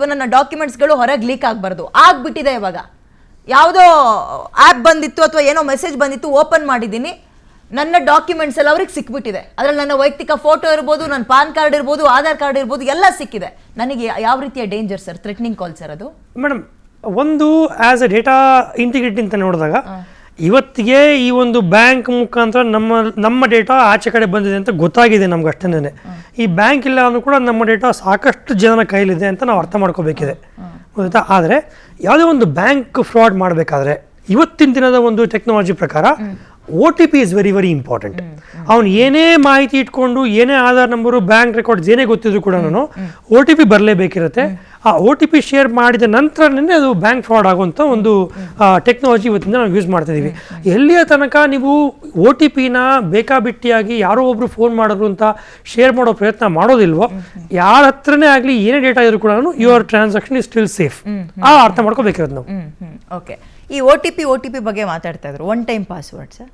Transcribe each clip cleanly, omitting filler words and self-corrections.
ನನ್ನ ಡಾಕ್ಯುಮೆಂಟ್ಸ್ಗಳು ಹೊರಗೆ ಲೀಕ್ ಆಗಬಾರ್ದು, ಆಗ್ಬಿಟ್ಟಿದೆ. ಇವಾಗ ಯಾವುದೋ ಆ್ಯಪ್ ಬಂದಿತ್ತು ಅಥವಾ ಏನೋ ಮೆಸೇಜ್ ಬಂದಿತ್ತು, ಓಪನ್ ಮಾಡಿದ್ದೀನಿ, ನನ್ನ ಡಾಕ್ಯುಮೆಂಟ್ಸ್ ಎಲ್ಲ ಅವ್ರಿಗೆ ಸಿಕ್ಬಿಟ್ಟಿದೆ. ಅದರಲ್ಲಿ ನನ್ನ ವೈಯಕ್ತಿಕ ಫೋಟೋ ಇರ್ಬೋದು, ನನ್ನ ಪಾನ್ ಕಾರ್ಡ್ ಇರ್ಬೋದು, ಆಧಾರ್ ಕಾರ್ಡ್ ಇರ್ಬೋದು, ಎಲ್ಲ ಸಿಕ್ಕಿದೆ. ನನಗೆ ಯಾವ ರೀತಿಯ danger sir, threatening call sir ಅದು? ಮೇಡಮ್, ಒಂದು ಆ್ಯಸ್ ಎ ಡೇಟಾ ಇಂಟಿಗ್ರಿಟಿ ಅಂತ ನೋಡಿದಾಗ ಇವತ್ತಿಗೆ ಈ ಒಂದು ಬ್ಯಾಂಕ್ ಮುಖಾಂತರ ನಮ್ಮ ಡೇಟಾ ಆಚೆ ಕಡೆ ಬಂದಿದೆ ಅಂತ ಗೊತ್ತಾಗಿದೆ ನಮ್ಗೆ ಅಷ್ಟೇನೆ. ಈ ಬ್ಯಾಂಕ್ ಇಲ್ಲ ಅಂದ್ರೂ ಕೂಡ ನಮ್ಮ ಡೇಟಾ ಸಾಕಷ್ಟು ಜನರ ಕೈಲಿದೆ ಅಂತ ನಾವು ಅರ್ಥ ಮಾಡ್ಕೋಬೇಕಿದೆ, ಗೊತ್ತಾ. ಆದರೆ ಯಾವುದೇ ಒಂದು ಬ್ಯಾಂಕ್ ಫ್ರಾಡ್ ಮಾಡಬೇಕಾದ್ರೆ ಇವತ್ತಿನ ದಿನದ ಒಂದು ಟೆಕ್ನಾಲಜಿ ಪ್ರಕಾರ OTP is very very important. ಅವನು ಏನೇ ಮಾಹಿತಿ ಇಟ್ಕೊಂಡು, ಏನೇ ಆಧಾರ್ ನಂಬರು, ಬ್ಯಾಂಕ್ ರೆಕಾರ್ಡ್ಸ್ ಏನೇ ಗೊತ್ತಿದ್ರು ಕೂಡ OTP ಬರಲೇಬೇಕಿರುತ್ತೆ. ಆ OTP ಶೇರ್ ಮಾಡಿದ ನಂತರನೇ ಅದು ಬ್ಯಾಂಕ್ ಫ್ರಾಡ್ ಆಗುವಂಥ ಒಂದು ಟೆಕ್ನಾಲಜಿ ಇವತ್ತಿಂದ ನಾವು ಯೂಸ್ ಮಾಡ್ತಿದ್ದೀವಿ. ಎಲ್ಲಿಯ ತನಕ ನೀವು OTPನ ಬೇಕಾಬಿಟ್ಟಿಯಾಗಿ ಯಾರೋ ಒಬ್ರು ಫೋನ್ ಮಾಡಿದ್ರು ಅಂತ ಶೇರ್ ಮಾಡೋ ಪ್ರಯತ್ನ ಮಾಡೋದಿಲ್ವೋ, ಯಾರ ಹತ್ರನೇ ಆಗಲಿ ಏನೇ ಡೇಟಾ ಇದ್ರು ಕೂಡ your transaction is still safe. ಅರ್ಥ ಮಾಡ್ಕೋಬೇಕಿರೋದು ನಾವು. ಓಕೆ, ಈ OTP ಬಗ್ಗೆ ಮಾತಾಡ್ತಾ ಇದ್ರು. ಒನ್ ಟೈಮ್ ಪಾಸ್ವರ್ಡ್ ಸರ್,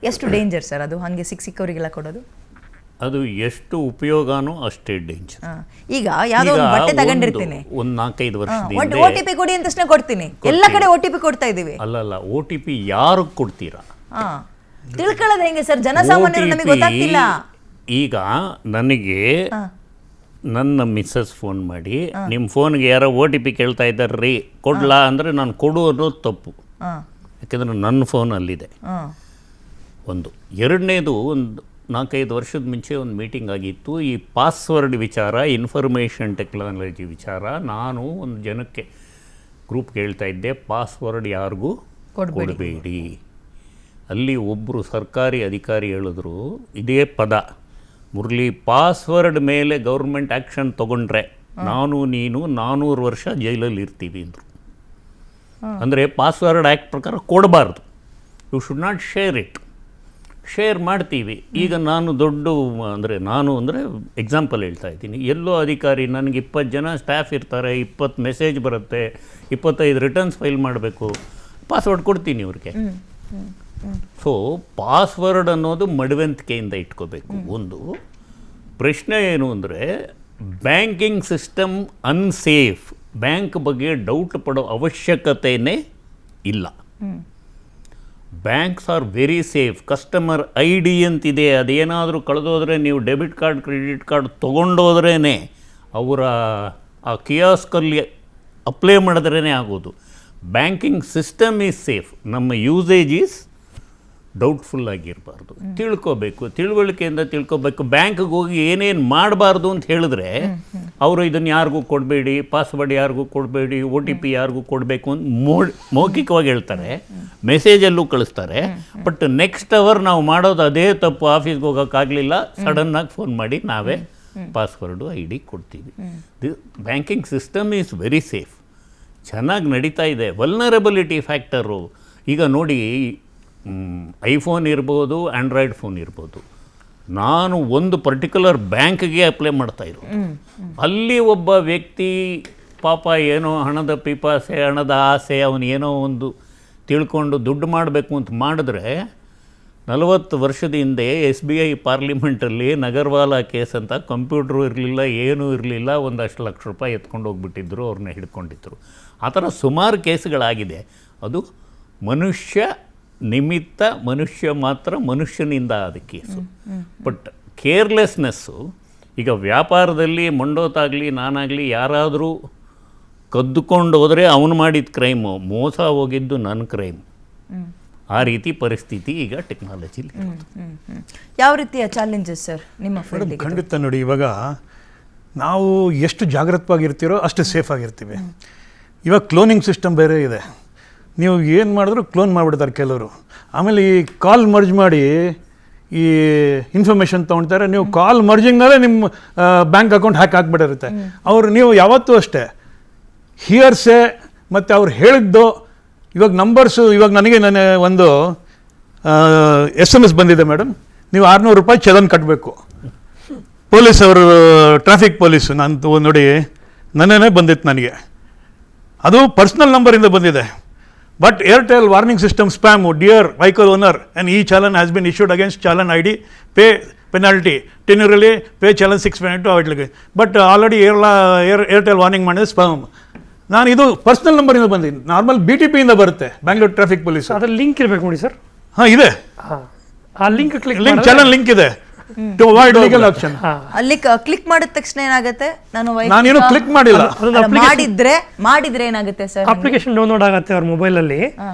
ಎಷ್ಟು ಡೇಂಜರ್ ಸರ್ ಅದು? ಹಾಗೆ ಸಿಕ್ಕವರಿಗೆಲ್ಲ ಕೊಡೋದು ಅದು ಎಷ್ಟು ಉಪಯೋಗನೋ ಅಷ್ಟೇ ಡೇಂಜರ್. ಈಗ ಯಾವುದೋ ಒಂದು ಬಟ್ಟೆ ತಗೊಂಡಿರ್ತೀನಿ, ಒಂದು 4-5 ವರ್ಷದಿಂದ OTP ಕೊಡಿ ಅಂತ ತಕ್ಷಣ ಕೊಡ್ತೀನಿ. ಎಲ್ಲ ಕಡೆ OTP ಕೊಡ್ತಾ ಇದೀವಿ. ಅಲ್ಲ, OTP ಯಾರು ಕೊಡ್ತೀರಾ? ತಿಳ್ಕೊಳ್ಳೋದು ಹೆಂಗೆ ಸರ್? ಜನಸಾಮಾನ್ಯರು ನಮಗೆ ಗೊತ್ತಾಗ್ತಿಲ್ಲ. ಈಗ ನನಗೆ ನನ್ನ ಮಿಸ್ಸಸ್ ಫೋನ್ ಮಾಡಿ, ನಿಮ್ಮ ಫೋನ್ಗೆ ಯಾರೋ OTP ಕೇಳ್ತಾ ಇದ್ದಾರ್ರಿ, ಕೊಡ್ಲಾ ಅಂದರೆ ನಾನು ಕೊಡು ಅನ್ನೋದು ತಪ್ಪು. ಯಾಕೆಂದರೆ ನನ್ನ ಫೋನ್ ಅಲ್ಲಿದೆ. ಒಂದು ಎರಡನೇದು, ಒಂದು 4-5 ವರ್ಷದ ಮುಂಚೆ ಒಂದು ಮೀಟಿಂಗ್ ಆಗಿತ್ತು. ಈ ಪಾಸ್ವರ್ಡ್ ವಿಚಾರ, ಇನ್ಫಾರ್ಮೇಷನ್ ಟೆಕ್ನಾಲಜಿ ವಿಚಾರ. ನಾನು ಒಂದು ಜನಕ್ಕೆ ಗ್ರೂಪ್ ಕೇಳ್ತಾ ಇದ್ದೆ, ಪಾಸ್ವರ್ಡ್ ಯಾರಿಗೂ ಕೊಡಬೇಡಿ. ಅಲ್ಲಿ ಒಬ್ಬರು ಸರ್ಕಾರಿ ಅಧಿಕಾರಿ ಹೇಳಿದ್ರು ಇದೇ ಪದ, ಮುರಳಿ, ಪಾಸ್ವರ್ಡ್ ಮೇಲೆ ಗೌರ್ಮೆಂಟ್ ಆ್ಯಕ್ಷನ್ ತೊಗೊಂಡ್ರೆ ನಾನು ನೀನು 400 ವರ್ಷ ಜೈಲಲ್ಲಿ ಇರ್ತೀವಿ ಅಂದರು. ಅಂದರೆ ಪಾಸ್ವರ್ಡ್ ಆ್ಯಕ್ಟ್ ಪ್ರಕಾರ ಕೊಡಬಾರ್ದು. You should not share it. Share ಮಾಡ್ತೀವಿ. ಈಗ ನಾನು ಅಂದರೆ ಎಕ್ಸಾಂಪಲ್ ಹೇಳ್ತಾ ಇದ್ದೀನಿ. ಎಲ್ಲೋ ಅಧಿಕಾರಿ, ನನಗೆ 20 ಜನ ಸ್ಟಾಫ್ ಇರ್ತಾರೆ, 20 ಮೆಸೇಜ್ ಬರುತ್ತೆ, 25 ರಿಟರ್ನ್ಸ್ ಫೈಲ್ ಮಾಡಬೇಕು, ಪಾಸ್ವರ್ಡ್ ಕೊಡ್ತೀನಿ ಇವ್ರಿಗೆ. ಸೊ ಪಾಸ್ವರ್ಡ್ ಅನ್ನೋದು ಮಡವಂತಿಕೆಯಿಂದ ಇಟ್ಕೋಬೇಕು. ಒಂದು ಪ್ರಶ್ನೆ ಏನು ಅಂದರೆ, ಬ್ಯಾಂಕಿಂಗ್ ಸಿಸ್ಟಮ್ ಅನ್ಸೇಫ್, ಬ್ಯಾಂಕ್ ಬಗ್ಗೆ ಡೌಟ್ ಪಡೋ ಅವಶ್ಯಕತೆಯೇ ಇಲ್ಲ. Banks are very safe. Customer ID ಅಂತಿದೆ, ಅದೇನಾದರೂ ಕಳೆದೋದ್ರೆ ನೀವು ಡೆಬಿಟ್ ಕಾರ್ಡ್, ಕ್ರೆಡಿಟ್ ಕಾರ್ಡ್ ತೊಗೊಂಡೋದ್ರೇ ಅವರ ಆ ಕಿಯಾಸ್ಕಲ್ಲಿ ಅಪ್ಲೈ ಮಾಡಿದ್ರೇ ಆಗೋದು. Banking system is safe. ನಮ್ಮ ಯೂಸೇಜ್ ಈಸ್ ಡೌಟ್ಫುಲ್ ಆಗಿರಬಾರ್ದು. ತಿಳ್ಕೋಬೇಕು, ತಿಳುವಳಿಕೆಯಿಂದ ತಿಳ್ಕೋಬೇಕು. ಬ್ಯಾಂಕ್ಗೆ ಹೋಗಿ ಏನೇನು ಮಾಡಬಾರ್ದು ಅಂತ ಹೇಳಿದ್ರೆ ಅವರು ಇದನ್ನು ಯಾರಿಗೂ ಕೊಡಬೇಡಿ, ಪಾಸ್ವರ್ಡ್ ಯಾರಿಗೂ ಕೊಡಬೇಡಿ, OTP ಯಾರಿಗೂ ಕೊಡಬೇಕು ಅಂತ ಮೌಖಿಕವಾಗಿ ಹೇಳ್ತಾರೆ, ಮೆಸೇಜಲ್ಲೂ ಕಳಿಸ್ತಾರೆ. ಬಟ್ ನೆಕ್ಸ್ಟ್ ಅವರ್ ನಾವು ಮಾಡೋದು ಅದೇ ತಪ್ಪು. ಆಫೀಸ್ಗೆ ಹೋಗೋಕ್ಕಾಗಲಿಲ್ಲ, ಸಡನ್ನಾಗಿ ಫೋನ್ ಮಾಡಿ ನಾವೇ ಪಾಸ್ವರ್ಡು ID ಕೊಡ್ತೀವಿ. Banking system is very safe, ಚೆನ್ನಾಗಿ ನಡೀತಾ ಇದೆ. ವಲ್ನರಬಿಲಿಟಿ ಫ್ಯಾಕ್ಟರು ಈಗ ನೋಡಿ, ಐಫೋನ್ ಇರ್ಬೋದು, ಆ್ಯಂಡ್ರಾಯ್ಡ್ ಫೋನ್ ಇರ್ಬೋದು. ನಾನು ಒಂದು ಪರ್ಟಿಕ್ಯುಲರ್ ಬ್ಯಾಂಕ್ಗೆ ಅಪ್ಲೈ ಮಾಡ್ತಾಯಿರೋದು. ಅಲ್ಲಿ ಒಬ್ಬ ವ್ಯಕ್ತಿ ಪಾಪ ಏನೋ ಹಣದ ಪಿಪಾಸೆ, ಹಣದ ಆಸೆ, ಅವನು ಏನೋ ಒಂದು ತಿಳ್ಕೊಂಡು ದುಡ್ಡು ಮಾಡಬೇಕು ಅಂತ ಮಾಡಿದ್ರೆ, 40 ವರ್ಷದ ಹಿಂದೆ SBI ಪಾರ್ಲಿಮೆಂಟಲ್ಲಿ ನಗರ್ವಾಲಾ ಕೇಸ್ ಅಂತ ಕಂಪ್ಯೂಟ್ರು ಇರಲಿಲ್ಲ, ಏನೂ ಇರಲಿಲ್ಲ, ಒಂದಷ್ಟು ಲಕ್ಷ ರೂಪಾಯಿ ಎತ್ಕೊಂಡು ಹೋಗ್ಬಿಟ್ಟಿದ್ರು, ಅವ್ರನ್ನ ಹಿಡ್ಕೊಂಡಿದ್ರು. ಆ ಥರ ಸುಮಾರು ಕೇಸ್ಗಳಾಗಿದೆ. ಅದು ಮನುಷ್ಯ ನಿಮಿತ್ತ, ಮನುಷ್ಯ ಮಾತ್ರ ಮನುಷ್ಯನಿಂದ ಆದ ಕೇಸು. ಬಟ್ ಕೇರ್ಲೆಸ್ನೆಸ್ಸು, ಈಗ ವ್ಯಾಪಾರದಲ್ಲಿ ಮಂಡೋತಾಗಲಿ ನಾನಾಗಲಿ ಯಾರಾದರೂ ಕದ್ದುಕೊಂಡು ಹೋದರೆ ಅವನು ಮಾಡಿದ ಕ್ರೈಮು, ಮೋಸ ಹೋಗಿದ್ದು ನನ್ನ ಕ್ರೈಮ್. ಆ ರೀತಿ ಪರಿಸ್ಥಿತಿ ಈಗ ಟೆಕ್ನಾಲಜಿಲಿ. ಯಾವ ರೀತಿಯ ಚಾಲೆಂಜಸ್ ಸರ್ ನಿಮ್ಮ ಫೀಲ್ಡಿಗೆ? ಖಂಡಿತ ನೋಡಿ, ಇವಾಗ ನಾವು ಎಷ್ಟು ಜಾಗೃತವಾಗಿರ್ತೀರೋ ಅಷ್ಟು ಸೇಫ್ ಆಗಿರ್ತೀವಿ. ಇವಾಗ ಕ್ಲೋನಿಂಗ್ ಸಿಸ್ಟಮ್ ಬೇರೆ ಇದೆ. ನೀವು ಏನು ಮಾಡಿದ್ರು ಕ್ಲೋನ್ ಮಾಡಿಬಿಡ್ತಾರೆ ಕೆಲವರು. ಆಮೇಲೆ ಈ ಕಾಲ್ ಮರ್ಜ್ ಮಾಡಿ ಈ ಇನ್ಫಾರ್ಮೇಷನ್ ತೊಗೊಳ್ತಾರೆ. ನೀವು ಕಾಲ್ ಮರ್ಜಿಂಗ್ನಲ್ಲೇ ನಿಮ್ಮ ಬ್ಯಾಂಕ್ ಅಕೌಂಟ್ ಹ್ಯಾಕ್ ಆಗಿಬಿಟ್ಟಿರುತ್ತೆ. ನೀವು ಯಾವತ್ತೂ ಅಷ್ಟೇ ಹಿಯರ್ಸೆ ಮತ್ತು ಅವ್ರು ಹೇಳಿದ್ದು, ಇವಾಗ ನಂಬರ್ಸು, ಇವಾಗ ನನಗೆ ಒಂದು SMS ಬಂದಿದೆ ಮೇಡಮ್, ನೀವು 600 ರೂಪಾಯಿ ಚಲನ್ ಕಟ್ಟಬೇಕು. ಪೊಲೀಸ್ ಅವರು, ಟ್ರಾಫಿಕ್ ಪೊಲೀಸು, ನಾನು ನೋಡಿ ನನ್ನೇ ಬಂದಿತ್ತು ನನಗೆ. ಅದು ಪರ್ಸ್ನಲ್ ನಂಬರಿಂದ ಬಂದಿದೆ. But Airtel warning system spam, dear vehicle owner, and e-challan has been issued against challan ID. Pay penalty ಟೆನ್ಯೂರಲ್ಲಿ ಪೇ ಚಾಲೆಂಜ್ 6 minutes ಅವೈಡ್ಲಿಗೆ. ಬಟ್ ಆಲ್ರೆಡಿ ಏರ್ಟೆಲ್ ವಾರ್ನಿಂಗ್ ಮಾಡಿದ್ರೆ ಸ್ಪಾಮ್. ನಾನು ಇದು ಪರ್ಸ್ನಲ್ ನಂಬರಿಂದ ಬಂದಿದ್ದೀನಿ, ನಾರ್ಮಲ್ BTP ಇಂದ ಬರುತ್ತೆ, ಬ್ಯಾಂಗ್ಳೂರ್ ಟ್ರಾಫಿಕ್ ಪೊಲೀಸ್. ಅದ್ರ ಲಿಂಕ್ ಇರಬೇಕು ನೋಡಿ ಸರ್. ಹಾಂ ಇದೆ, ಆ ಲಿಂಕ್ ಕ್ಲಿಕ್ ಚಾಲನ್ ಲಿಂಕ್ ಇದೆ ಟು ಅವಾಯ್ಡ್ ಲೀಗಲ್ ಆಕ್ಷನ್. ಅಲ್ಲಿ ಕ್ಲಿಕ್ ಮಾಡಿದ ತಕ್ಷಣ ಏನಾಗುತ್ತೆ? ನಾನೇನು ಕ್ಲಿಕ್ ಮಾಡಿಲ್ಲ. ಮಾಡಿದ್ರೆ ಏನಾಗುತ್ತೆ ಸರ್? ಅಪ್ಲಿಕೇಶನ್ ಡೌನ್ಲೋಡ್ ಆಗುತ್ತೆ ಅವ್ರ ಮೊಬೈಲಲ್ಲಿ.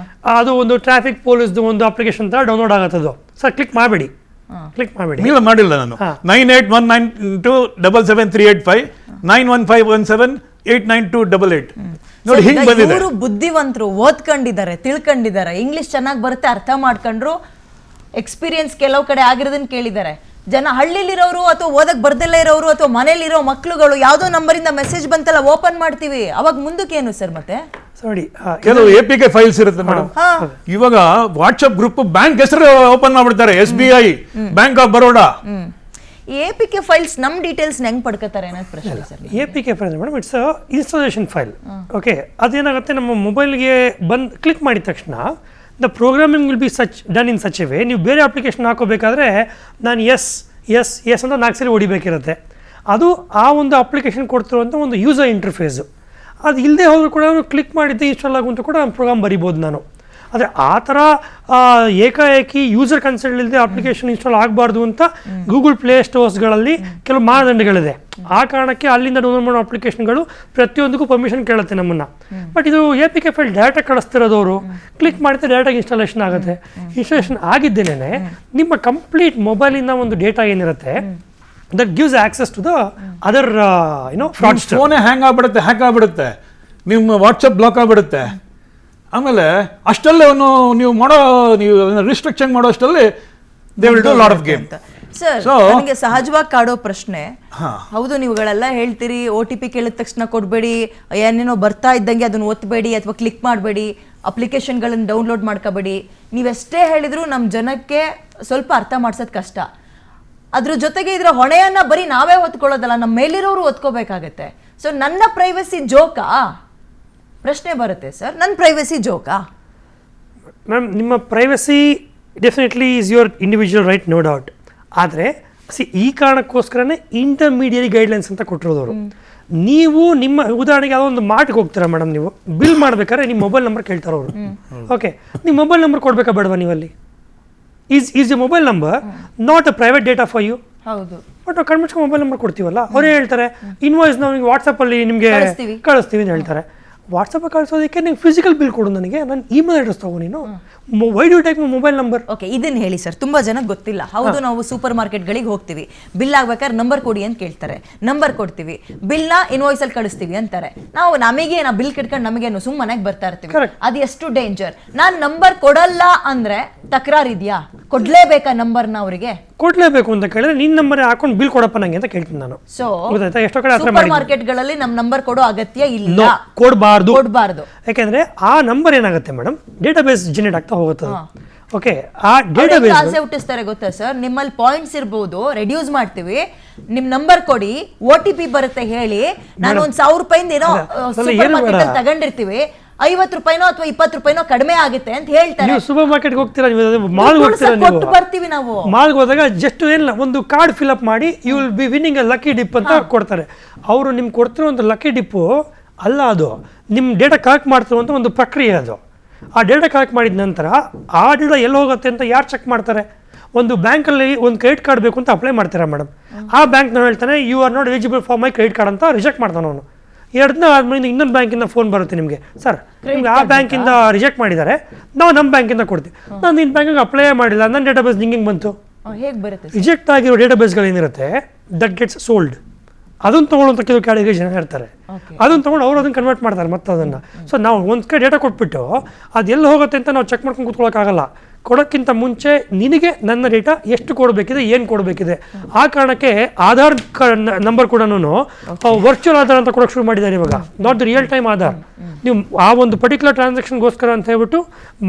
ಅದು ಒಂದು ಟ್ರಾಫಿಕ್ ಪೊಲೀಸ್ದು ಒಂದು ಅಪ್ಲಿಕೇಶನ್ ತರ ಡೌನ್ಲೋಡ್ ಆಗುತ್ತೆ ಅದು. ಸರ್ ಕ್ಲಿಕ್ ಮಾಡಬೇಡಿ, ಕ್ಲಿಕ್ ಮಾಡಬೇಡಿ. ಇಲ್ಲ ಮಾಡಿಲ್ಲ ನಾನು. 9819277385 915178928 ನೋಡಿ ಹಿಂಗ್ ಬಂದಿದೆ. ಇವರು ಬುದ್ಧಿವಂತರು, ಓದ್ಕೊಂಡಿದ್ದಾರೆ, ತಿಳ್ಕೊಂಡಿದ್ದಾರೆ, ಇಂಗ್ಲಿಷ್ ಚೆನ್ನಾಗಿ ಬರುತ್ತೆ, ಅರ್ಥ ಮಾಡ್ಕೊಂಡ್ರು, ಎಕ್ಸ್ಪೀರಿಯನ್ಸ್ ಕೆಲವು ಕಡೆ ಆಗಿರೋದನ್ನ ಕೇಳಿದ್ದಾರೆ. ಜನ ಹಳ್ಳಿಲಿರೋರು ಅಥವಾ ಓದಕ್ ಬರ್ದಲ್ಲೇ ಇರೋರು ಅಥವಾ ಮನೇಲಿರೋ ಮಕ್ಳುಗಳು ಯಾವ್ದೋ ನಂಬರಿಂದ ಮೆಸೇಜ್ ಬಂತಲ್ಲ ಓಪನ್ ಮಾಡ್ತೀವಿ, ಅವಾಗ ಮುಂದಕ್ಕೇನು ಸರ್? ಮತ್ತೆ ನೋಡಿ, ಕೆಲವು APK ಫೈಲ್ಸ್ ಇರುತ್ತೆ ಮೇಡಮ್. ಇವಾಗ ವಾಟ್ಸ್ಆಪ್ ಗ್ರೂಪ್ ಬ್ಯಾಂಕ್ ಹೆಸರು ಓಪನ್ ಮಾಡ್ಬಿಡ್ತಾರೆ, SBI, bank of Baroda. APK files ನಮ್ ಡೀಟೇಲ್ಸ್ ಹೆಂಗ್ ಪಡ್ಕೋತಾರೆ ಅನ್ನೋದು ಪ್ರಶ್ನೆ sir. APK file madam, it's installation file. Okay, ಅದೇನಾಗುತ್ತೆ, ನಮ್ಮ ಮೊಬೈಲ್ಗೆ ಕ್ಲಿಕ್ ಮಾಡಿದ ತಕ್ಷಣ the programming will be done in such A way. ನೀವು ಬೇರೆ ಅಪ್ಲಿಕೇಶನ್ ಹಾಕೋಬೇಕಾದ್ರೆ ನಾನು ಎಸ್ ಅಂತ 4 ಸರಿ ಹೊಡಿಬೇಕಿರುತ್ತೆ. ಅದು ಆ ಒಂದು ಅಪ್ಲಿಕೇಶನ್ ಕೊಡ್ತಿರುವಂಥ ಒಂದು ಯೂಸರ್ ಇಂಟರ್ಫೇಸು. ಅದು ಇಲ್ಲದೆ ಹೋದರೂ ಕೂಡ ಕ್ಲಿಕ್ ಮಾಡಿದ್ದೆ ಇನ್ಸ್ಟಾಲ್ ಆಗುವಂತ ಕೂಡ ಪ್ರೋಗ್ರಾಮ್ ಬರಿಬೋದು ನಾನು. ಆದರೆ ಆ ಥರ ಏಕಾಏಕಿ ಯೂಸರ್ ಕನ್ಸಲ್ಟ್ ಇಲ್ಲದೆ ಅಪ್ಲಿಕೇಶನ್ ಇನ್ಸ್ಟಾಲ್ ಆಗಬಾರ್ದು ಅಂತ ಗೂಗಲ್ ಪ್ಲೇ ಸ್ಟೋರ್ಸ್ಗಳಲ್ಲಿ ಕೆಲವು ಮಾನದಂಡಗಳಿದೆ. ಆ ಕಾರಣಕ್ಕೆ ಅಲ್ಲಿಂದ ಡೌನ್ಲೋಡ್ ಮಾಡೋ ಅಪ್ಲಿಕೇಶನ್ಗಳು ಪ್ರತಿಯೊಂದಕ್ಕೂ ಪರ್ಮಿಷನ್ ಕೇಳುತ್ತೆ ನಮ್ಮನ್ನು. ಬಟ್ ಇದು APK ಫೈಲ್ ಡೈರೆಕ್ಟಾಗಿ ಕಳಿಸ್ತಿರೋದವರು ಕ್ಲಿಕ್ ಮಾಡಿದ್ರೆ ಡೈರೆಕ್ಟಾಗಿ ಇನ್ಸ್ಟಾಲೇಷನ್ ಆಗುತ್ತೆ. ಇನ್ಸ್ಟಾಲೇಷನ್ ಆಗಿದ್ದೇನೆ ನಿಮ್ಮ ಕಂಪ್ಲೀಟ್ ಮೊಬೈಲಿಂದ ಒಂದು ಡೇಟಾ ಏನಿರುತ್ತೆ that gives access to the other fraudster. ಫೋನೇ ಹ್ಯಾಂಗ್ ಆಗ್ಬಿಡುತ್ತೆ, ಹ್ಯಾಕ್ ಆಗ್ಬಿಡುತ್ತೆ, ನಿಮ್ಮ ವಾಟ್ಸಪ್ ಬ್ಲಾಕ್ ಆಗ್ಬಿಡುತ್ತೆ. ಆಮೇಲೆ ಅಷ್ಟಲ್ಲೇ ನೀವು ರಿಸ್ಟ್ರಿಕ್ಷನ್ ಮಾಡೋ ಅಷ್ಟಲ್ಲಿ they will do lot of game. Sir, ನನಗೆ ಸಹಜವಾಗಿ ಕಾಡೋ ಪ್ರಶ್ನೆ, ಹೌದು ನೀವುಗಳೆಲ್ಲ ಹೇಳ್ತೀರಿ OTP ಕೇಳಿದ ತಕ್ಷಣ ಕೊಡಬೇಡಿ, ಏನೇನೋ ಬರ್ತಾ ಇದ್ದಂಗೆ ಅದನ್ನ ಒತ್ತಬೇಡಿ ಅಥವಾ ಕ್ಲಿಕ್ ಮಾಡಬೇಡಿ, ಅಪ್ಲಿಕೇಶನ್ಗಳನ್ನು ಡೌನ್ಲೋಡ್ ಮಾಡ್ಕೋಬೇಡಿ. ನೀವೆಷ್ಟೇ ಹೇಳಿದ್ರು ನಮ್ಮ ಜನಕ್ಕೆ ಸ್ವಲ್ಪ ಅರ್ಥ ಮಾಡ್ಸೋದು ಕಷ್ಟ. ಅದ್ರ ಜೊತೆಗೆ ಇದರ ಹೊಣೆಯನ್ನ ಬರೀ ನಾವೇ ಹೊತ್ಕೊಳ್ಳೋದಲ್ಲ, ನಮ್ಮ ಮೇಲಿರೋರು ಹೊತ್ಕೋಬೇಕಾಗತ್ತೆ. ಸೊ ನನ್ನ ಪ್ರೈವಸಿ ಜೋಕಾ? ಪ್ರಶ್ನೆ ಬರುತ್ತೆ ಸರ್, ನನ್ನ ಪ್ರೈವಸಿ ಜೋಕಾ? ಮ್ಯಾಮ್, ನಿಮ್ಮ privacy definitely is your individual right, no doubt. ಆದರೆ ಈ ಕಾರಣಕ್ಕೋಸ್ಕರನೇ ಇಂಟರ್ಮೀಡಿಯರಿ ಗೈಡ್ಲೈನ್ಸ್ ಅಂತ ಕೊಟ್ಟಿರೋದವರು. ನೀವು ನಿಮ್ಮ ಉದಾಹರಣೆಗೆ ಯಾವುದೋ ಒಂದು ಮಾರ್ಟ್ಗೆ ಹೋಗ್ತೀರಾ ಮೇಡಮ್, ನೀವು ಬಿಲ್ ಮಾಡ್ಬೇಕಾದ್ರೆ ನಿಮ್ಮ ಮೊಬೈಲ್ ನಂಬರ್ ಕೇಳ್ತಾರೆ ಅವರು. ಓಕೆ, ನಿಮ್ಮ ಮೊಬೈಲ್ ನಂಬರ್ ಕೊಡಬೇಕಾ ಬೇಡವಾ ನೀವಲ್ಲಿ? Is you mobile number not a private data for you? ಹೌದು. ಬಟ್ ನಾವು ಕಣ್ಮುಚ್ಕೊಂಡು ಮೊಬೈಲ್ ನಂಬರ್ ಕೊಡ್ತೀವಲ್ಲ, ಅವರೇ ಹೇಳ್ತಾರೆ ಇನ್ವಾಯ್ಸ್ ನಾವು ವಾಟ್ಸಪ್ಪಲ್ಲಿ ನಿಮಗೆ ಕಳಿಸ್ತೀವಿ ಅಂತ ಹೇಳ್ತಾರೆ. ವಾಟ್ಸಪ್ ಕಳಿಸೋದಕ್ಕೆ ನೀವು ಫಿಸಿಕಲ್ ಬಿಲ್ ಕೊಡು, ನನಗೆ ನನ್ನ ಇಮೇಲ್ ಅಡ್ರೆಸ್ ತಗೋ, ನೀನು why do take my mobile number? Okay, ಇದನ್ನ ಹೇಳಿ ಸರ್, ತುಂಬಾ ಜನಕ್ಕೆ ಗೊತ್ತಿಲ್ಲ. ಹೌದು, ನಾವು ಸೂಪರ್ ಮಾರ್ಕೆಟ್ಗಳಿಗೆ ಹೋಗ್ತೀವಿ, ಬಿಲ್ ಆಗ್ಬೇಕಾದ್ರೆ ನಂಬರ್ ಕೊಡಿ ಅಂತ ಕೇಳ್ತಾರೆ, ನಂಬರ್ ಕೊಡ್ತೀವಿ, ಬಿಲ್ನ ಇನ್ವಾಯ್ಸ್ ಅಲ್ಲಿ ಕಳಿಸ್ತೀವಿ ಅಂತಾರೆ. ನಮಗೆ ಬಿಲ್ ಕಿಟ್ಕೊಂಡು ನಮಗೇನು ಸುಮ್ಮನೆಗೆ ಬರ್ತಾ ಇರ್ತೀವಿ. ಅದು ಎಷ್ಟು ಡೇಂಜರ್. ನಾನು ನಂಬರ್ ಕೊಡಲ್ಲ ಅಂದ್ರೆ ತಕರಾರು ಇದೆಯಾ? ಕೊಡ್ಲೇಬೇಕಾ ನಂಬರ್ನ ಅವರಿಗೆ? ಕೊಡ್ಲೇಬೇಕು ಅಂತ ಕೇಳಿದ್ರೆ ನಿನ್ನ ನಂಬರ್ ಹಾಕೊಂಡು ಬಿಲ್ ಕೊಡಪ್ಪ ನಂಗೆ ಅಂತ ಕೇಳ್ತೀನಿ ನಾನು. ಸೊ ಗೊತ್ತಾಯ್ತಾ, ಎಷ್ಟೋ ಕಡೆ ಸೂಪರ್ ಮಾರ್ಕೆಟ್ಗಳಲ್ಲಿ ನಮ್ಮ ನಂಬರ್ ಕೊಡೋ ಅಗತ್ಯ ಇಲ್ಲ, ಕೊಡಬಾರ್ದು. ಯಾಕೆಂದ್ರೆ ಆ ನಂಬರ್ ಏನಾಗುತ್ತೆ ಮೇಡಮ್, ಡೇಟಾಬೇಸ್ ಜನರೇಟ್ ಆಗ್ತಾ ಹೋಗುತ್ತೆ. ಓಕೆ, ಆ ಡೇಟಾಬೇಸ್ ಆಸೆ ಹುಟ್ಟಿಸ್ತಾರೆ ಗೊತ್ತಾ ಸರ್, ನಿಮ್ಮಲ್ಲಿ ಪಾಯಿಂಟ್ಸ್ ಇರ್ಬೋದು, ರೆಡ್ಯೂಸ್ ಮಾಡ್ತೀವಿ, ನಿಮ್ ನಂಬರ್ ಕೊಡಿ, OTP ಬರುತ್ತೆ ಹೇಳಿ, ನಾನು ಒಂದ್ 1000 ರೂಪಾಯಿಂದ ಏನೋ ಸೂಪರ್ ಮಾರ್ಕೆಟ್ ಅಲ್ಲಿ ತಗೊಂಡಿರ್ತೀವಿ, 50 ರೂಪಾಯಿನೋ ಅಥವಾ 20 ರೂಪಾಯಿನೋ ಕಡಿಮೆ ಆಗುತ್ತೆ ಅಂತ ಹೇಳ್ತಾರೆ. ನೀವು ಸೂಪರ್ ಮಾರ್ಕೆಟ್ಗೆ ಹೋಗ್ತೀರಾ, ಮಾಲ್ಗೆ ಹೋಗ್ತೀರಾ, ಕೊಟ್ಟು ಬರ್ತೀವಿ ನಾವು. ಮಾಲ್ಗೆ ಹೋದಾಗ ಜಸ್ಟ್ ಏನಿಲ್ಲ, ಒಂದು ಕಾರ್ಡ್ ಫಿಲ್ ಅಪ್ ಮಾಡಿ you will be winning a lucky dip ಅಂತ ಕೊಡ್ತಾರೆ. ಅವರು ನಿಮ್ಗೆ ಕೊಡ್ತಿರೋ ಒಂದು ಲಕ್ಕಿ ಡಿಪ್ಪು ಅಲ್ಲ, ಅದು ನಿಮ್ಮ ಡೇಟಾ ಕಲೆಕ್ಟ್ ಮಾಡ್ತಿರುವಂಥ ಒಂದು ಪ್ರಕ್ರಿಯೆ. ಅದು ಆ ಡೇಟಾ ಕಲೆಕ್ಟ್ ಮಾಡಿದ ನಂತರ ಆ ಡೇಟಾ ಎಲ್ಲಿ ಹೋಗುತ್ತೆ ಅಂತ ಯಾರು ಚೆಕ್ ಮಾಡ್ತಾರೆ? ಒಂದು ಬ್ಯಾಂಕಲ್ಲಿ ಒಂದು ಕ್ರೆಡಿಟ್ ಕಾರ್ಡ್ ಬೇಕು ಅಂತ ಅಪ್ಲೈ ಮಾಡ್ತೀರಾ ಮೇಡಮ್, ಆ ಬ್ಯಾಂಕ್ನವ್ರು ಹೇಳ್ತಾನೆ you are not eligible for my credit card ಅಂತ ರಿಜೆಕ್ಟ್ ಮಾಡ್ತಾನೆ ಅವನು. 2 ದಿನ ಆದ್ಮೇಲೆ ಇನ್ನೊಂದು ಬ್ಯಾಂಕಿಂದ ಫೋನ್ ಬರುತ್ತೆ ನಿಮಗೆ, ಸರ್ ನಿಮ್ಗೆ ಆ ಬ್ಯಾಂಕಿಂದ ರಿಜೆಕ್ಟ್ ಮಾಡಿದ್ದಾರೆ, ನಾವು ನಮ್ಮ ಬ್ಯಾಂಕಿಂದ ಕೊಡ್ತೀವಿ. ನಾನು ನಿನ್ನ ಬ್ಯಾಂಕಿಗೆ ಅಪ್ಲೈ ಮಾಡಿಲ್ಲ, ನನ್ನ ಡೇಟಾಬೇಸ್ ನಿಂಗೆ ಬಂತು? ಹೇಗೆ ಬರುತ್ತೆ? ರಿಜೆಕ್ಟ್ ಆಗಿರೋ ಡೇಟಾಬೇಸ್ಗಳು ಏನಿರುತ್ತೆ ದಟ್ ಗೆಟ್ಸ್ ಸೋಲ್ಡ್, ಅದನ್ನು ತೊಗೊಳ್ಳೋಂಥ ಕೆಲವು ಕ್ಯಾಟಗರಿ ಜನ ಇರ್ತಾರೆ. ಅದನ್ನು ತೊಗೊಂಡು ಅವರು ಅದನ್ನು ಕನ್ವರ್ಟ್ ಮಾಡ್ತಾರೆ ಮತ್ತೆ ಅದನ್ನು. ಸೊ ನಾವು ಒಂದು ಕಡೆ ಡೇಟಾ ಕೊಟ್ಬಿಟ್ಟು ಅದು ಎಲ್ಲಿ ಹೋಗುತ್ತೆ ಅಂತ ನಾವು ಚೆಕ್ ಮಾಡ್ಕೊಂಡು ಕೂತ್ಕೊಳ್ಳೋಕ್ಕಾಗಲ್ಲ. ಕೊಡೋಕ್ಕಿಂತ ಮುಂಚೆ ನಿನಗೆ ನನ್ನ ಡೇಟಾ ಎಷ್ಟು ಕೊಡಬೇಕಿದೆ, ಏನು ಕೊಡಬೇಕಿದೆ. ಆ ಕಾರಣಕ್ಕೆ ಆಧಾರ್ ನಂಬರ್ ಕೂಡ ವರ್ಚುವಲ್ ಆಧಾರ್ ಅಂತ ಕೊಡೋಕೆ ಶುರು ಮಾಡಿದ್ದಾರೆ ಇವಾಗ, not the real time Aadhaar. ನೀವು ಆ ಒಂದು ಪರ್ಟಿಕ್ಯುಲರ್ ಟ್ರಾನ್ಸಾಕ್ಷನ್ಗೋಸ್ಕರ ಅಂತ ಹೇಳ್ಬಿಟ್ಟು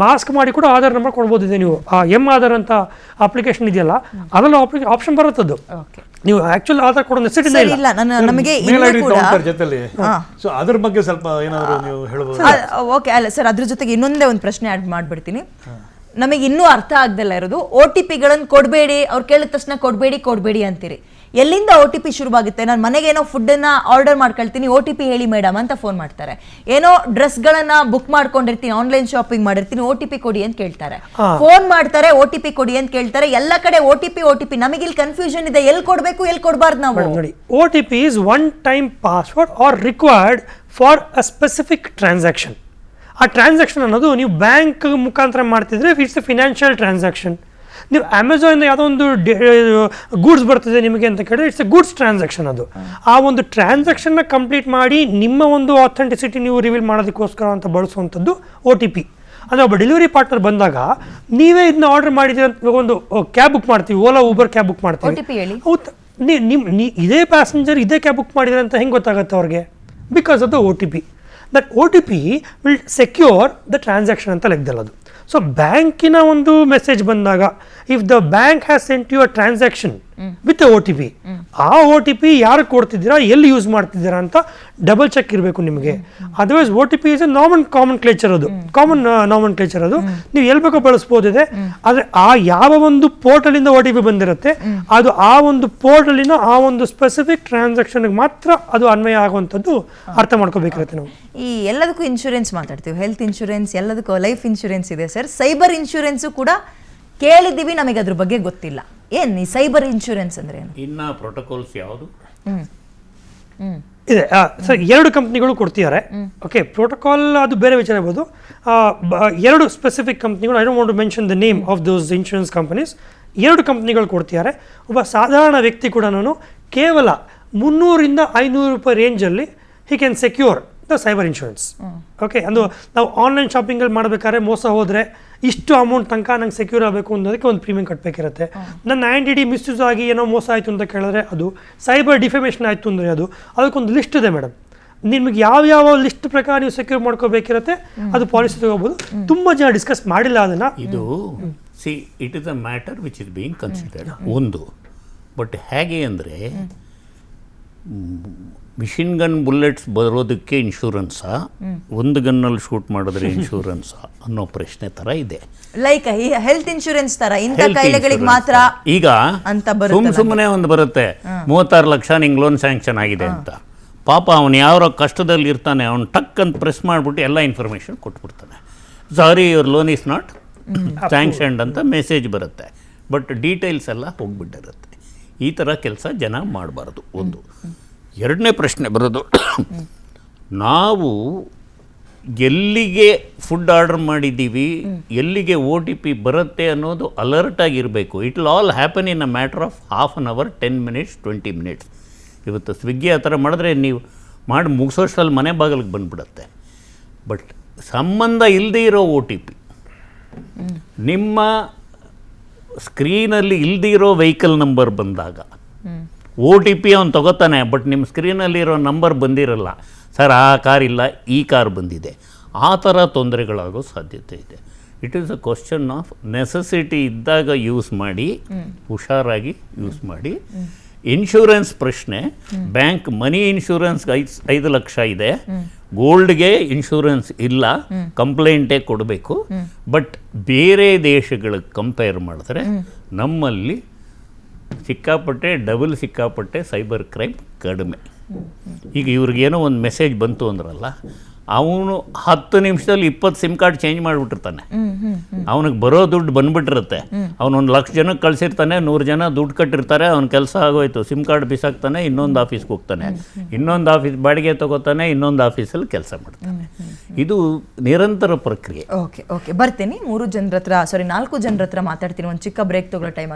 ಮಾಸ್ಕ್ ಮಾಡಿ ಕೂಡ ಆಧಾರ್ ನಂಬರ್ ಕೊಡ್ಬೋದಿದೆ. ನೀವು ಆ ಆಧಾರ್ ಅಂತ ಅಪ್ಲಿಕೇಶನ್ ಇದೆಯಲ್ಲ, ಅದೆಲ್ಲ ಆಪ್ಷನ್ ಬರುತ್ತದು. ನೀವು ಆಕ್ಚುಲಿ ಆಧಾರ್ ಕೊಡೋ ನೆಸೆಸಿಟಿ ಇಲ್ಲ. ನಮಗೆ ಜೊತೆಲಿ ಸೊ ಅದ್ರ ಬಗ್ಗೆ ಸ್ವಲ್ಪ ಏನಾದರೂ ನೀವು ಹೇಳ್ಬೋದು? ಓಕೆ, ಅಲ್ಲ ಸರ್, ಅದ್ರ ಜೊತೆಗೆ ಇನ್ನೊಂದೇ ಒಂದು ಪ್ರಶ್ನೆ ಆಡ್ ಮಾಡ್ಬಿಡ್ತೀನಿ. ನಮಗೆ ಇನ್ನೂ ಅರ್ಥ ಆಗ್ದಲ್ಲ ಇರೋದು, OTPಗಳನ್ನು ಕೊಡಬೇಡಿ, ಅವ್ರು ಕೇಳಿದ ತಕ್ಷಣ ಕೊಡಬೇಡಿ ಅಂತೀರಿ. ಎಲ್ಲಿಂದ OTP ಶುರುವಾಗುತ್ತೆ? ನಾನು ಮನೆಗೆ ಏನೋ ಫುಡ್ಡನ್ನು ಆರ್ಡರ್ ಮಾಡ್ಕೊಳ್ತೀನಿ, OTP ಹೇಳಿ ಮೇಡಮ್ ಅಂತ ಫೋನ್ ಮಾಡ್ತಾರೆ. ಏನೋ ಡ್ರೆಸ್ಗಳನ್ನು ಬುಕ್ ಮಾಡ್ಕೊಂಡಿರ್ತೀನಿ, ಆನ್ಲೈನ್ ಶಾಪಿಂಗ್ ಮಾಡಿರ್ತೀನಿ, OTP ಕೊಡಿ ಅಂತ ಕೇಳ್ತಾರೆ. ಫೋನ್ ಮಾಡ್ತಾರೆ, OTP ಕೊಡಿ ಅಂತ ಕೇಳ್ತಾರೆ. ಎಲ್ಲ ಕಡೆ OTP. ನಮಗಿಲ್ಲಿ ಕನ್ಫ್ಯೂಷನ್ ಇದೆ, ಎಲ್ಲಿ ಕೊಡಬೇಕು ಎಲ್ಲಿ ಕೊಡಬಾರ್ದು ನಾವು. ನೋಡಿ, OTP is one time password or required for a specific transaction. ಆ ಟ್ರಾನ್ಸಾಕ್ಷನ್ ಅನ್ನೋದು ನೀವು ಬ್ಯಾಂಕ್ ಮುಖಾಂತರ ಮಾಡ್ತಿದ್ರೆ ಇಟ್ಸ್ ಎ ಫಿನಾನ್ಷಿಯಲ್ ಟ್ರಾನ್ಸಾಕ್ಷನ್. ನೀವು ಅಮೆಝಾನಿಂದ ಯಾವುದೋ ಒಂದು ಗೂಡ್ಸ್ ಬರ್ತಿದೆ ನಿಮಗೆ ಅಂತ ಕೇಳಿದ್ರೆ ಇಟ್ಸ್ ಎ ಗೂಡ್ಸ್ ಟ್ರಾನ್ಸಾಕ್ಷನ್. ಅದು ಆ ಒಂದು ಟ್ರಾನ್ಸಾಕ್ಷನ್ನ ಕಂಪ್ಲೀಟ್ ಮಾಡಿ ನಿಮ್ಮ ಒಂದು ಅಥೆಂಟಿಸಿಟಿ ನೀವು ರಿವೀಲ್ ಮಾಡೋದಕ್ಕೋಸ್ಕರ ಅಂತ ಬಳಸುವಂಥದ್ದು OTP. ಅಂದರೆ ಒಬ್ಬ ಡೆಲಿವರಿ ಪಾರ್ಟ್ನರ್ ಬಂದಾಗ ನೀವೇ ಇದನ್ನ ಆರ್ಡರ್ ಮಾಡಿದ್ದೀರ ಅಂತ ಒಂದು ಕ್ಯಾಬ್ ಬುಕ್ ಮಾಡ್ತೀವಿ, ಓಲಾ ಊಬರ್ ಕ್ಯಾಬ್ ಬುಕ್ ಮಾಡ್ತೀವಿ. OTP ಹೇಳಿ. ಹೌದು, ಇದೇ ಪ್ಯಾಸೆಂಜರ್ ಇದೇ ಕ್ಯಾಬ್ ಬುಕ್ ಮಾಡಿದ್ರೆ ಅಂತ ಹೆಂಗೆ ಗೊತ್ತಾಗುತ್ತೆ ಅವ್ರಿಗೆ? Because of the OTP. That OTP will secure the transaction ಅಂತ ಲೆಕ್ಕದಲ್ಲಿ ಅದು. ಸೊ ಬ್ಯಾಂಕಿನ ಒಂದು ಮೆಸೇಜ್ ಬಂದಾಗ if the bank has sent you a transaction with OTP, ಆ OTP ಯಾರು ಕೊಡ್ತಿದ್ದೀರಾ, ಎಲ್ಲಿ ಯೂಸ್ ಮಾಡ್ತಿದ್ದೀರಾ ಅಂತ ಡಬಲ್ ಚೆಕ್ ಇರಬೇಕು ನಿಮಗೆ. Otherwise OTP is a common ಕ್ಲೇಚರ್, ಅದು ಕಾಮನ್ ನಾಮನ್ ಕ್ಲೇಚರ್. ಅದು ನೀವು ಎಲ್ಲಿ ಬೇಕೋ ಬಳಸ್ಬೋದಿದೆ. ಆದರೆ ಆ ಯಾವ ಒಂದು ಪೋರ್ಟಲಿಂದ OTP ಬಂದಿರುತ್ತೆ ಅದು ಆ ಒಂದು ಪೋರ್ಟಲಿನ ಆ ಒಂದು ಸ್ಪೆಸಿಫಿಕ್ ಟ್ರಾನ್ಸಾಕ್ಷನ್ಗೆ ಮಾತ್ರ ಅದು ಅನ್ವಯ ಆಗುವಂಥದ್ದು ಅರ್ಥ ಮಾಡ್ಕೋಬೇಕಿರುತ್ತೆ ನಾವು. ಈ ಎಲ್ಲದಕ್ಕೂ ಇನ್ಶೂರೆನ್ಸ್ ಮಾತಾಡ್ತೀವಿ, ಹೆಲ್ತ್ ಇನ್ಶೂರೆನ್ಸ್, ಎಲ್ಲದಕ್ಕೂ ಲೈಫ್ ಇನ್ಶೂರೆನ್ಸ್ ಇದೆ ಸರ್. ಸೈಬರ್ ಇನ್ಶೂರೆನ್ಸು ಕೂಡ ಕೇಳಿದ್ದೀವಿ, ನಮಗೆ ಅದ್ರ ಬಗ್ಗೆ ಗೊತ್ತಿಲ್ಲ. ಏನು ಈ ಸೈಬರ್ ಇನ್ಶೂರೆನ್ಸ್ ಅಂದ್ರೆ ಏನು? ಇನ್ನು ಪ್ರೋಟೋಕಾಲ್ಸ್ ಯಾವುದು ಇದೆ ಸರ್, 2 ಕಂಪ್ನಿಗಳು ಕೊಡ್ತಿದ್ದಾರೆ. ಓಕೆ, ಪ್ರೋಟೋಕಾಲ್ ಅದು ಬೇರೆ ವಿಚಾರ ಇರ್ಬೋದು. 2 ಸ್ಪೆಸಿಫಿಕ್ ಕಂಪ್ನಿಗಳು, I don't want to mention the name of those insurance companies, 2 ಕಂಪ್ನಿಗಳು ಕೊಡ್ತಿದ್ದಾರೆ. ಒಬ್ಬ ಸಾಧಾರಣ ವ್ಯಕ್ತಿ ಕೂಡ ಕೇವಲ 300 to 500 ರೂಪಾಯಿ ರೇಂಜಲ್ಲಿ he can secure the cyber insurance. Okay, ಅದು ನಾವು ಆನ್ಲೈನ್ ಶಾಪಿಂಗಲ್ಲಿ ಮಾಡಬೇಕಾದ್ರೆ ಮೋಸ ಹೋದರೆ ಇಷ್ಟು ಅಮೌಂಟ್ ತನಕ ನಂಗೆ ಸೆಕ್ಯೂರ್ ಆಗಬೇಕು ಅನ್ನೋದಕ್ಕೆ ಒಂದು ಪ್ರೀಮಿಯಂ ಕಟ್ಟಬೇಕಿರುತ್ತೆ. ನನ್ನ ಐಡೆಂಟಿಟಿ ಮಿಸ್ಯೂಸ್ ಆಗಿ ಏನೋ ಮೋಸ ಆಯಿತು ಅಂತ ಕೇಳಿದ್ರೆ ಅದು, ಸೈಬರ್ ಡಿಫಮೇಷನ್ ಆಯಿತು ಅಂದರೆ ಅದಕ್ಕೊಂದು ಲಿಸ್ಟ್ ಇದೆ ಮೇಡಮ್. ನಿಮಗೆ ಯಾವ ಲಿಸ್ಟ್ ಪ್ರಕಾರ ನೀವು ಸೆಕ್ಯೂರ್ ಮಾಡ್ಕೋಬೇಕಿರುತ್ತೆ, ಅದು ಪಾಲಿಸಿ ತಗೋಬೋದು. ತುಂಬ ಜನ ಡಿಸ್ಕಸ್ ಮಾಡಿಲ್ಲ ಅದನ್ನು. ಇದು it is a matter which is being considered ಒಂದು. ಬಟ್ ಹೇಗೆ ಅಂದರೆ ಮಿಷಿನ್ ಗನ್ ಬುಲೆಟ್ಸ್ ಬರೋದಕ್ಕೆ ಇನ್ಶೂರೆನ್ಸಾ, ಒಂದು ಗನ್ನಲ್ಲಿ ಶೂಟ್ ಮಾಡಿದ್ರೆ ಇನ್ಶೂರೆನ್ಸಾ ಅನ್ನೋ ಪ್ರಶ್ನೆ ಥರ ಇದೆ. ಲೈಕ್ ಹೆಲ್ತ್ ಇನ್ಶೂರೆನ್ಸ್ ತರ ಇಂಥ ಕಾಯಿಲೆಗಳಿಗೆ ಮಾತ್ರ ಈಗ ಸುಮ್ಮನೆ ಒಂದು ಬರುತ್ತೆ 36 ಲಕ್ಷ ನಿಂಗೆ ಲೋನ್ ಸ್ಯಾಂಕ್ಷನ್ ಆಗಿದೆ ಅಂತ. ಪಾಪ ಅವನು ಯಾವ ಕಷ್ಟದಲ್ಲಿ ಇರ್ತಾನೆ, ಅವ್ನು ಟಕ್ ಅಂತ ಪ್ರೆಸ್ ಮಾಡಿಬಿಟ್ಟು ಎಲ್ಲ ಇನ್ಫಾರ್ಮೇಷನ್ ಕೊಟ್ಬಿಡ್ತಾನೆ. Sorry, your loan is not sanctioned ಅಂತ ಮೆಸೇಜ್ ಬರುತ್ತೆ. ಬಟ್ ಡೀಟೇಲ್ಸ್ ಎಲ್ಲ ಹೋಗ್ಬಿಟ್ಟಿರುತ್ತೆ. ಈ ಥರ ಕೆಲಸ ಜನ ಮಾಡಬಾರ್ದು ಒಂದು. ಎರಡನೇ ಪ್ರಶ್ನೆ ಬರೋದು, ನಾವು ಎಲ್ಲಿಗೆ ಫುಡ್ ಆರ್ಡರ್ ಮಾಡಿದ್ದೀವಿ, ಎಲ್ಲಿಗೆ OTP ಬರುತ್ತೆ ಅನ್ನೋದು ಅಲರ್ಟ್ ಆಗಿರಬೇಕು. It will all happen in a matter of half an hour, 10 minutes, 20 minutes. ಇವತ್ತು ಸ್ವಿಗ್ಗಿ ಆ ಥರ ಮಾಡಿದ್ರೆ ನೀವು ಮಾಡಿ ಮುಗಿಸೋಷ್ಟರಲ್ಲಿ ಮನೆ ಬಾಗಿಲಿಗೆ ಬಂದುಬಿಡುತ್ತೆ. ಬಟ್ ಸಂಬಂಧ ಇಲ್ಲದೆ ಇರೋ OTP, ನಿಮ್ಮ ಸ್ಕ್ರೀನಲ್ಲಿ ಇಲ್ಲದೆ ಇರೋ ವೆಹಿಕಲ್ ನಂಬರ್ ಬಂದಾಗ OTP ಅವ್ನು ತಗೋತಾನೆ, ಬಟ್ ನಿಮ್ಮ ಸ್ಕ್ರೀನಲ್ಲಿರೋ ನಂಬರ್ ಬಂದಿರಲ್ಲ. ಸರ್ ಆ ಕಾರ್ ಇಲ್ಲ, ಈ ಕಾರ್ ಬಂದಿದೆ. ಆ ಥರ ತೊಂದರೆಗಳಾಗೋ ಸಾಧ್ಯತೆ ಇದೆ. It is a question of necessity ಇದ್ದಾಗ ಯೂಸ್ ಮಾಡಿ, ಹುಷಾರಾಗಿ ಯೂಸ್ ಮಾಡಿ. ಇನ್ಶೂರೆನ್ಸ್ ಪ್ರಶ್ನೆ, ಬ್ಯಾಂಕ್ ಮನಿ ಇನ್ಶೂರೆನ್ಸ್ಗೆ 5 ಲಕ್ಷ ಇದೆ, ಗೋಲ್ಡ್ಗೆ ಇನ್ಶೂರೆನ್ಸ್ ಇಲ್ಲ, ಕಂಪ್ಲೇಂಟೇ ಕೊಡಬೇಕು. ಬಟ್ ಬೇರೆ ದೇಶಗಳಿಗೆ ಕಂಪೇರ್ ಮಾಡಿದ್ರೆ ನಮ್ಮಲ್ಲಿ ಸಿಕ್ಕಾಪಟ್ಟೆ ಸೈಬರ್ ಕ್ರೈಮ್ ಕಡಿಮೆ. ಈಗ ಇವ್ರಿಗೇನೋ ಒಂದು ಮೆಸೇಜ್ ಬಂತು ಅಂದ್ರಲ್ಲ, ಅವನು 10 ನಿಮಿಷದಲ್ಲಿ 20 ಸಿಮ್ ಕಾರ್ಡ್ ಚೇಂಜ್ ಮಾಡಿಬಿಟ್ಟಿರ್ತಾನೆ. ಅವನಿಗೆ ಬರೋ ದುಡ್ಡು ಬಂದುಬಿಟ್ಟಿರುತ್ತೆ. ಅವನೊಂದು 1,00,000 ಜನಕ್ಕೆ ಕಳಿಸಿರ್ತಾನೆ, 100 ಜನ ದುಡ್ಡು ಕಟ್ಟಿರ್ತಾರೆ, ಅವ್ನ ಕೆಲಸ ಆಗೋಯ್ತು. ಸಿಮ್ ಕಾರ್ಡ್ ಬಿಸಾಕ್ತಾನೆ, ಇನ್ನೊಂದು ಆಫೀಸ್ಗೆ ಹೋಗ್ತಾನೆ, ಇನ್ನೊಂದು ಆಫೀಸ್ ಬಾಡಿಗೆ ತಗೋತಾನೆ, ಇನ್ನೊಂದು ಆಫೀಸಲ್ಲಿ ಕೆಲಸ ಮಾಡ್ತಾನೆ. ಇದು ನಿರಂತರ ಪ್ರಕ್ರಿಯೆ. ಓಕೆ ಬರ್ತೀನಿ. 4 ಜನರ ಹತ್ರ ಮಾತಾಡ್ತೀನಿ. ಒಂದು ಚಿಕ್ಕ ಬ್ರೇಕ್ ತಗೊಳ್ಳೋ ಟೈಮ್